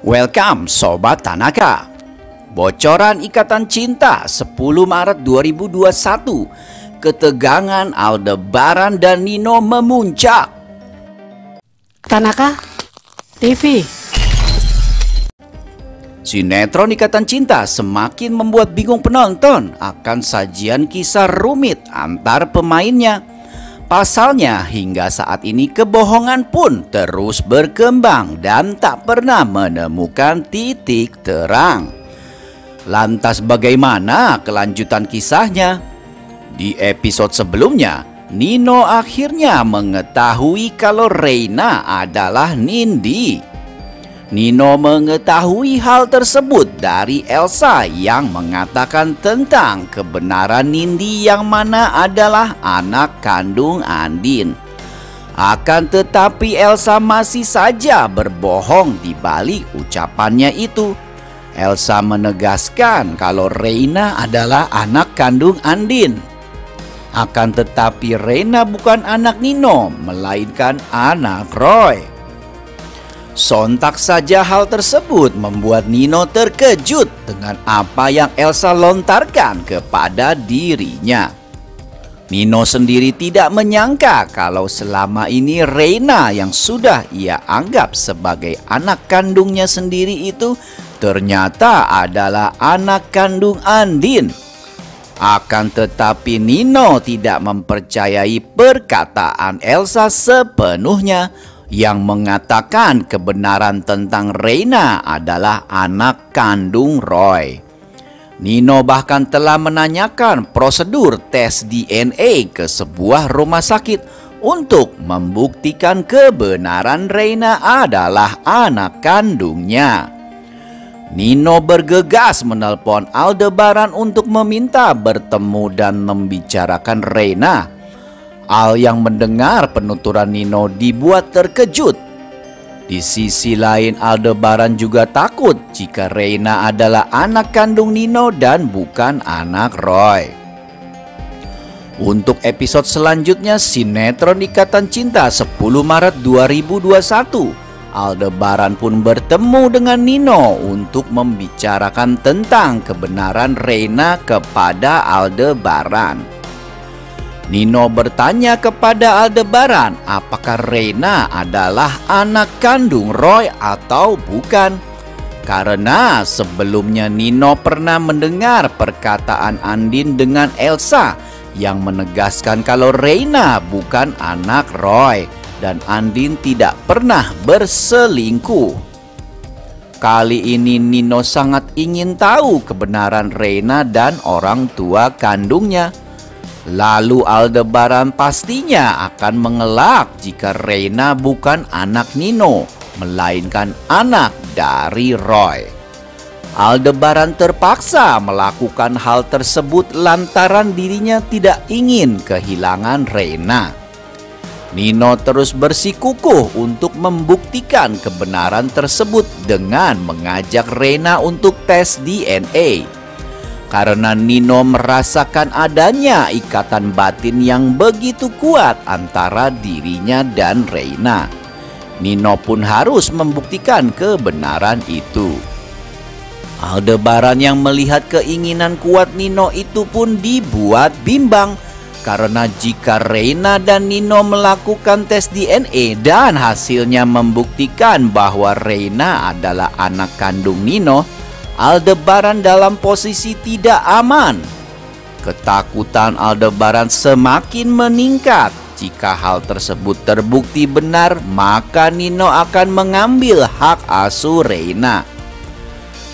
Welcome Sobat Tanaka. Bocoran ikatan cinta 10 Maret 2021. Ketegangan Aldebaran dan Nino memuncak. Tanaka TV. Sinetron Ikatan Cinta semakin membuat bingung penonton akan sajian kisah rumit antar pemainnya. Pasalnya hingga saat ini kebohongan pun terus berkembang dan tak pernah menemukan titik terang. Lantas bagaimana kelanjutan kisahnya? Di episode sebelumnya, Nino akhirnya mengetahui kalau Reina adalah Nindi. Nino mengetahui hal tersebut dari Elsa yang mengatakan tentang kebenaran Nindi yang mana adalah anak kandung Andin. Akan tetapi Elsa masih saja berbohong di balik ucapannya itu. Elsa menegaskan kalau Reina adalah anak kandung Andin. Akan tetapi Reina bukan anak Nino, melainkan anak Roy. Sontak saja hal tersebut membuat Nino terkejut dengan apa yang Elsa lontarkan kepada dirinya. Nino sendiri tidak menyangka kalau selama ini Reina yang sudah ia anggap sebagai anak kandungnya sendiri itu ternyata adalah anak kandung Andin. Akan tetapi Nino tidak mempercayai perkataan Elsa sepenuhnya yang mengatakan kebenaran tentang Reina adalah anak kandung Roy. Nino bahkan telah menanyakan prosedur tes DNA ke sebuah rumah sakit untuk membuktikan kebenaran Reina adalah anak kandungnya. Nino bergegas menelpon Aldebaran untuk meminta bertemu dan membicarakan Reina. Al yang mendengar penuturan Nino dibuat terkejut. Di sisi lain Aldebaran juga takut jika Reina adalah anak kandung Nino dan bukan anak Roy. Untuk episode selanjutnya sinetron Ikatan Cinta 10 Maret 2021, Aldebaran pun bertemu dengan Nino untuk membicarakan tentang kebenaran Reina kepada Aldebaran. Nino bertanya kepada Aldebaran apakah Reina adalah anak kandung Roy atau bukan. Karena sebelumnya Nino pernah mendengar perkataan Andin dengan Elsa yang menegaskan kalau Reina bukan anak Roy dan Andin tidak pernah berselingkuh. Kali ini Nino sangat ingin tahu kebenaran Reina dan orang tua kandungnya. Lalu Aldebaran pastinya akan mengelak jika Reina bukan anak Nino, melainkan anak dari Roy. Aldebaran terpaksa melakukan hal tersebut lantaran dirinya tidak ingin kehilangan Reina. Nino terus bersikukuh untuk membuktikan kebenaran tersebut dengan mengajak Reina untuk tes DNA. Karena Nino merasakan adanya ikatan batin yang begitu kuat antara dirinya dan Reina. Nino pun harus membuktikan kebenaran itu. Aldebaran yang melihat keinginan kuat Nino itu pun dibuat bimbang. Karena jika Reina dan Nino melakukan tes DNA dan hasilnya membuktikan bahwa Reina adalah anak kandung Nino, Aldebaran dalam posisi tidak aman. Ketakutan Aldebaran semakin meningkat. Jika hal tersebut terbukti benar, maka Nino akan mengambil hak asuh Reina.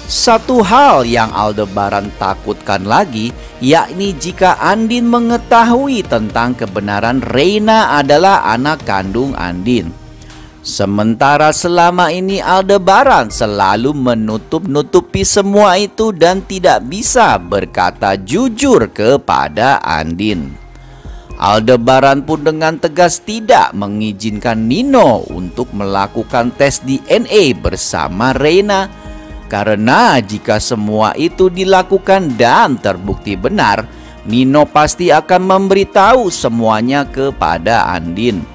Satu hal yang Aldebaran takutkan lagi, yakni jika Andin mengetahui tentang kebenaran Reina adalah anak kandung Andin. Sementara selama ini Aldebaran selalu menutup-nutupi semua itu dan tidak bisa berkata jujur kepada Andin. Aldebaran pun dengan tegas tidak mengizinkan Nino untuk melakukan tes DNA bersama Reina. Karena jika semua itu dilakukan dan terbukti benar, Nino pasti akan memberitahu semuanya kepada Andin.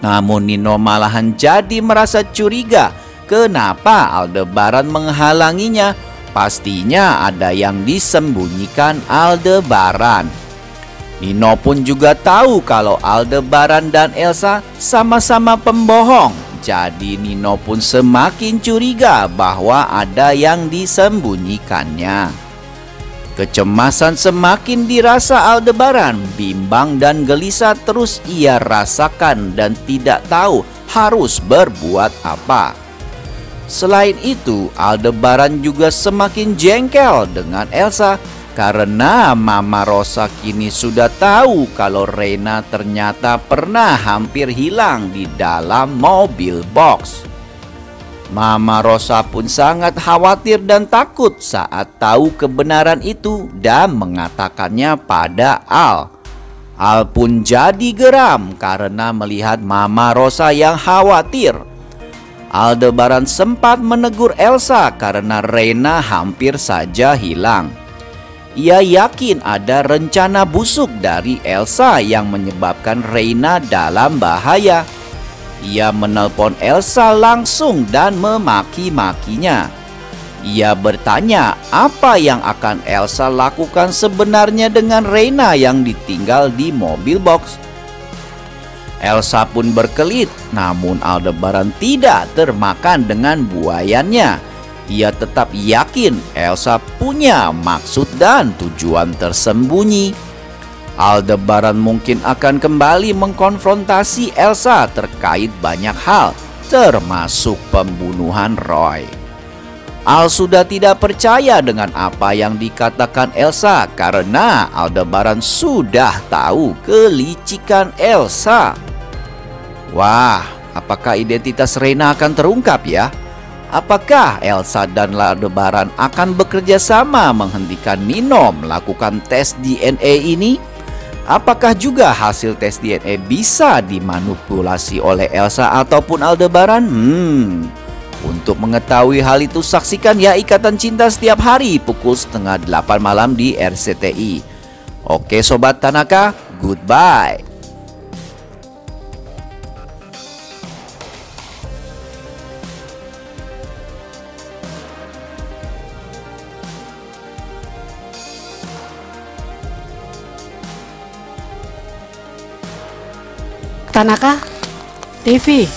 Namun Nino malahan jadi merasa curiga kenapa Aldebaran menghalanginya. Pastinya ada yang disembunyikan Aldebaran. Nino pun juga tahu kalau Aldebaran dan Elsa sama-sama pembohong. Jadi Nino pun semakin curiga bahwa ada yang disembunyikannya. Kecemasan semakin dirasa Aldebaran, bimbang dan gelisah terus ia rasakan dan tidak tahu harus berbuat apa. Selain itu, Aldebaran juga semakin jengkel dengan Elsa karena Mama Rosa kini sudah tahu kalau Reina ternyata pernah hampir hilang di dalam mobil box. Mama Rosa pun sangat khawatir dan takut saat tahu kebenaran itu dan mengatakannya pada Al. Al pun jadi geram karena melihat Mama Rosa yang khawatir. Aldebaran sempat menegur Elsa karena Reina hampir saja hilang. Ia yakin ada rencana busuk dari Elsa yang menyebabkan Reina dalam bahaya. Ia menelpon Elsa langsung dan memaki-makinya. Ia bertanya apa yang akan Elsa lakukan sebenarnya dengan Reina yang ditinggal di mobil box. Elsa pun berkelit, namun Aldebaran tidak termakan dengan buayannya. Ia tetap yakin Elsa punya maksud dan tujuan tersembunyi. Aldebaran mungkin akan kembali mengkonfrontasi Elsa terkait banyak hal, termasuk pembunuhan Roy. Al sudah tidak percaya dengan apa yang dikatakan Elsa karena Aldebaran sudah tahu kelicikan Elsa. Wah, apakah identitas Reina akan terungkap ya? Apakah Elsa dan Aldebaran akan bekerja sama menghentikan Nino melakukan tes DNA ini? Apakah juga hasil tes DNA bisa dimanipulasi oleh Elsa ataupun Aldebaran? Untuk mengetahui hal itu saksikan ya Ikatan Cinta setiap hari pukul 7:30 malam di RCTI. Oke Sobat Tanaka, goodbye. Tanaka TV.